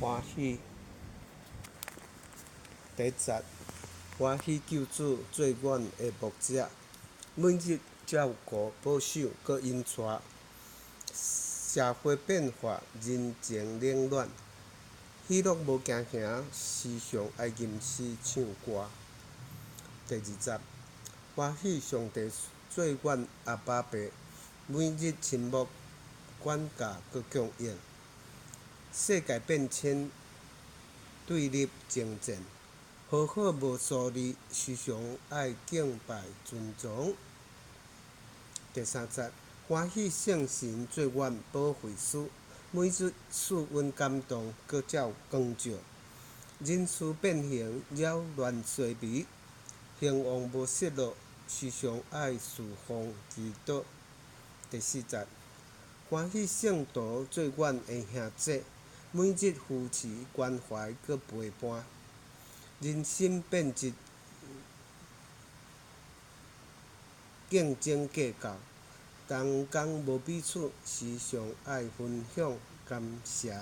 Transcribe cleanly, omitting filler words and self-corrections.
欢喜第10，欢喜救助最远的牧者，每日照顾保守，搁因带社会变化，人情冷暖，喜乐无惊吓，时常爱吟诗唱歌。第20，欢喜上帝最远阿爸爸，每日亲目管教搁供应。世界变迁，对立争战，好好无疏离，时常爱敬拜尊重。第30，欢喜圣神最远保惠师，每日赐阮感动，搁照光照。人事变形，扰乱衰微，兴旺无失落，时常爱侍奉祈祷。第40，欢喜圣徒最远的兄姐，每日扶持关怀搁陪伴。人心变质，竞争计较，同工无彼此，时常爱分享感谢。